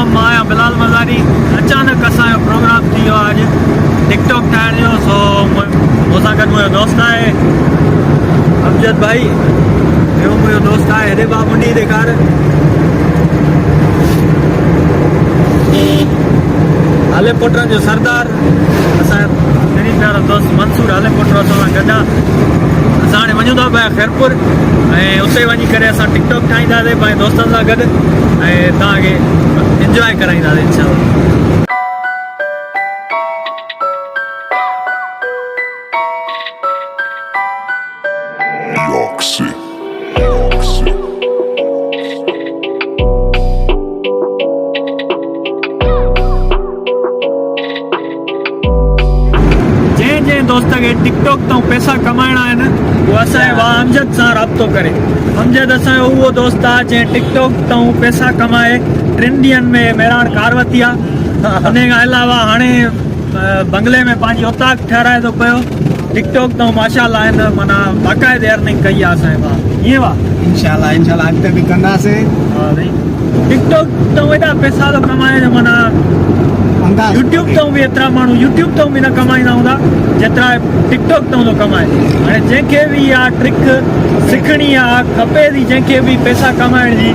मां बिलाल मज़ारी अचानक असांजो प्रोग्राम थी वियो आहे अॼु टिकटॉक ठाहिण जो। सो मूंसां गॾु मुंहिंजो दोस्त आहे अमजद भाई, ॿियो मुंहिंजो दोस्त आहे हेॾे बा मुंडी ॾेखार हाले पुटनि जो सरदार, असांजो पहिरीं प्यारो दोस्त मंसूर हाले पुट असां सां गॾु आहे। असां हाणे वञूं था पिया खैरपुर ऐं उते वञी करे असां टिकटॉक ठाहींदासीं पंहिंजे दोस्तनि सां गॾु ऐं तव्हांखे इंजॉय कराईंदासीं इंशाअल्लाह। जंहिं दोस्त खे टिकटॉक तां पैसा कमाइणा आहिनि उहो असांजे भाउ अमजद सां राब्तो करे। अमजद असांजो उहो दोस्त आहे जंहिं टिकटॉक तां पैसा कमाए 3 ॾींहंनि में मेराण कार वरिती आहे। उन खां अलावा हाणे बंगले में पंहिंजी औताक ठाराए थो पियो। टिकटॉक तां माशाअल्लाह आहिनि, माना बाक़ाइदे अर्निंग कई आहे असांजे भाउ। ईअं भाउ इंशाअल्लाह इंशाअल्लाह अॻिते बि कंदासीं। हा साईं, टिकटॉक तां एॾा पैसा थो कमाए जो माना यूट्यूब तां बि एतिरा माण्हू यूट्यूब तां बि न कमाईंदा हूंदा जेतिरा टिकटॉक तां थो कमाए। हाणे जंहिंखे बि इहा ट्रिक सिखणी आहे, खपे थी जंहिंखे बि पैसा कमाइण जी,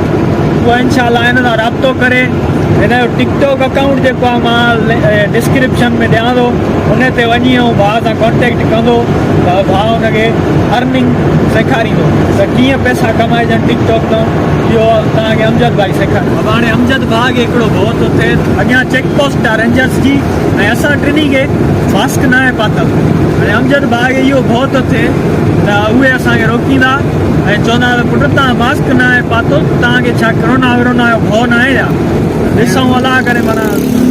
उहा इंशाअल्लाह हिन सां राब्तो करे। हिन जो टिकटॉक अकाउंट जेको आहे मां डिस्क्रिप्शन में ॾियां थो, उन ते वञी ऐं भाउ सां कॉन्टेक्ट कंदो त भाउ हुनखे अर्निंग सेखारींदो त कीअं पैसा कमाइजनि टिकटॉक तां। इहो तव्हांखे अमजद भाई सेखारे। अब हाणे अमजद भाउ खे हिकिड़ो भउ थो थिए, अॻियां चेकपोस्ट आहे रेंजर्स जी ऐं असां टिनी खे मास्क न आहे पातल। हाणे अमजद भाउ खे इहो भउ थो थिए त उहे असांखे रोकींदा ऐं चवंदा त पुट तव्हां मास्क न आहे पातो, तव्हांखे छा कोरोना विरोना जो भउ न आहे छा? ॾिसूं अलाह करे माना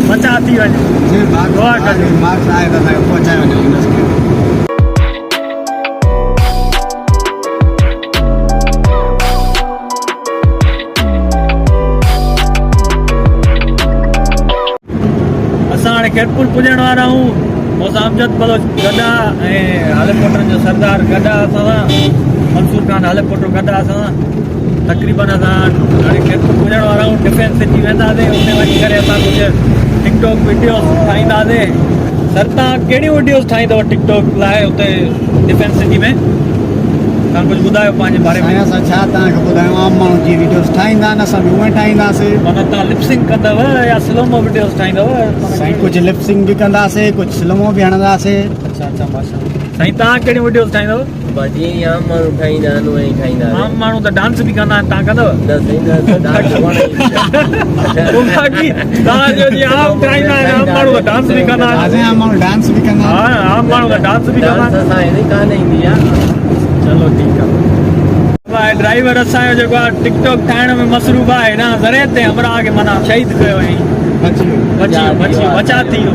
बचा थी वञे। दुआ कजो मास्क आहे त असांखे पहुचाए वञो। हाणे खैरपुर पुॼण वारा आहियूं। मूंसां अमजद बलोच गॾु आहे ऐं हाले पुटनि जो सरदार गॾु आहे असां सां, मंसूर खान हाले पुट गॾु आहे असां सां। तक़रीबन असां हाणे खैरपुर पुॼण वारा आहियूं। डिफेंस सिटी वेंदासीं, उते वञी करे असां कुझु टिकटॉक वीडियोस ठाहींदासीं। सर तव्हां कहिड़ियूं वीडियोस ठाहींदव टिकटॉक लाइ उते डिफेंस सिटी में? तव्हां कुझु ॿुधायो पंहिंजे बारे में। असां छा तव्हांखे ॿुधायूं, आम माण्हू जी वीडियोस ठाहींदा आहिनि, असां बि उहे ठाहींदासीं। माना तव्हां लिपसिंग कंदव या स्लोमो वीडियोस ठाहींदव? साईं कुझु लिपसिंग बि कंदासीं, कुझु स्लोमो बि हणंदासीं। अच्छा अच्छा माशाअल्लाह। साईं तव्हां कहिड़ियूं वीडियोस ठाहींदव? जीअं आम माण्हू ठाहींदा आहिनि उहे ई ठाहींदा आहिनि। आम माण्हू त डांस बि कंदा आहिनि, तव्हां कंदव? आम माण्हू त डांस बि कंदा आहिनि। आम माण्हू डांस बि कंदा आहिनि। हा आम माण्हू त डांस बि कंदा आहिनि। कान ईंदी आहे। चलो ठीकु आहे। ड्राइवर असांजो जेको आहे टिकटॉक ठाहिण में मसरूफ़ आहे, हिन ज़रिए ते हमरा खे माना शहीद कयो ऐं बचा थी वियो।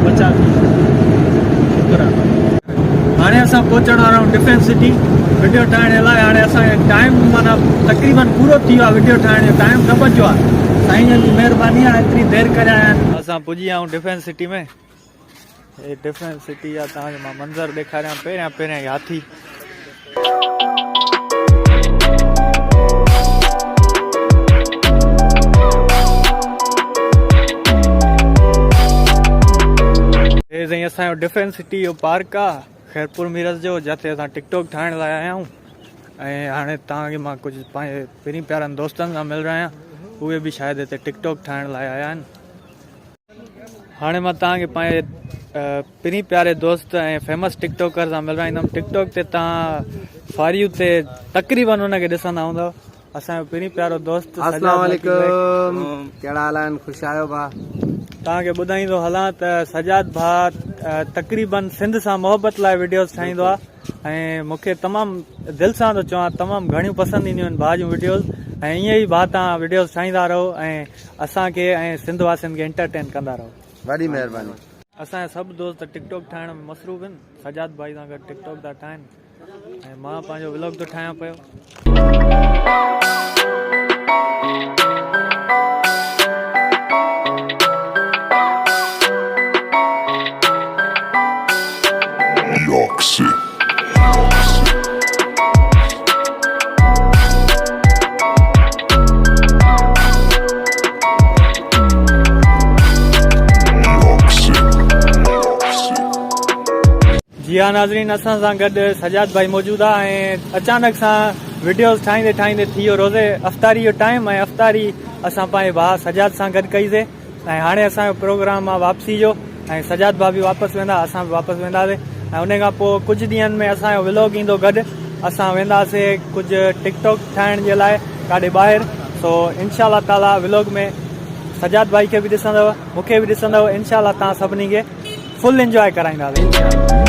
हाणे असां पहुचण वारा आहियूं डिफेंस सिटी वीडियो ठाहिण लाइ। हाणे असांखे टाइम माना तक़रीबन पूरो थी वियो आहे, वीडियो ठाहिण जो टाइम न बचियो आहे। साईं जन जी महिरबानी आहे, एतिरी देरि करे आया आहिनि। असां पुॼी विया आहियूं डिफेंस सिटी में। हे डिफेंस सिटी आहे, तव्हांखे मां मंज़र ॾेखारियां। पहिरियां हाथी साईं असांजो डिफेंस सिटी जो पार्क आहे खैरपुर मीरज जो, जिते असां टिकटॉक ठाहिण लाइ आया आहियूं। ऐं हाणे तव्हांखे मां कुझु पंहिंजे पहिरीं प्यारनि दोस्तनि सां मिल रहिया आहियां, उहे बि शायदि हिते टिकटॉक ठाहिण लाइ आया आहिनि। हाणे मां तव्हांखे पंहिंजे पहिरीं प्यारे दोस्त ऐं फेमस टिकटॉकर सां मिलाईंदुमि। टिकटॉक ते तव्हां फारियूं ते तक़रीबन हुनखे ॾिसंदा हूंदव। असांजो पहिरीं प्यारो दोस्त अस्सलाम वालेकुम, कहिड़ा हाल आहिनि? ख़ुशि आहियो भाउ? तव्हांखे ॿुधाईंदो हलां त सजाद भाउ तक़रीबन सिंध सां मोहबत लाइ वीडियोस ठाहींदो आहे ऐं मूंखे तमामु दिलि सां थो चवां, तमामु घणियूं पसंदि ईंदियूं आहिनि भाउ जूं वीडियोस। ऐं ईअं ई भाउ तव्हां वीडियोस ठाहींदा रहो ऐं असांखे ऐं सिंध वासियुनि खे एंटरटेन कंदा रहो। वॾी महिरबानी। असांजा सभु दोस्त टिकटॉक ठाहिण में मसरूफ़ आहिनि। सजाद भाई सां गॾु टिकटॉक था ठाहिनि ऐं मां पंहिंजो व्लॉग थो ठाहियां पियो। जी हाँ नाज़रीन, असां सां गॾु सजाद भाई मौजूदु आहे ऐं अचानक सां वीडियोज़ ठाहींदे ठाहींदे थी वियो रोज़े अफ़्तारी जो टाइम ऐं अफ़्तारी असां पंहिंजे भाउ सजाद सां गॾु कईसीं ऐं हाणे असांजो प्रोग्राम आहे वापसी जो ऐं सजाद भाउ बि वापसि वेंदा, असां बि वापसि वेंदासीं ऐं उन खां पोइ कुझु ॾींहंनि में असांजो व्लॉग ईंदो गॾु। असां वेंदासीं कुझु टिकटॉक ठाहिण जे लाइ काॾे ॿाहिरि। सो इंशाअल्लाह ताला व्लॉग में सजाद भाई खे बि ॾिसंदव, मूंखे बि ॾिसंदव। इंशाअल्लाह तव्हां सभिनी खे फुल इंजॉय कराईंदासीं।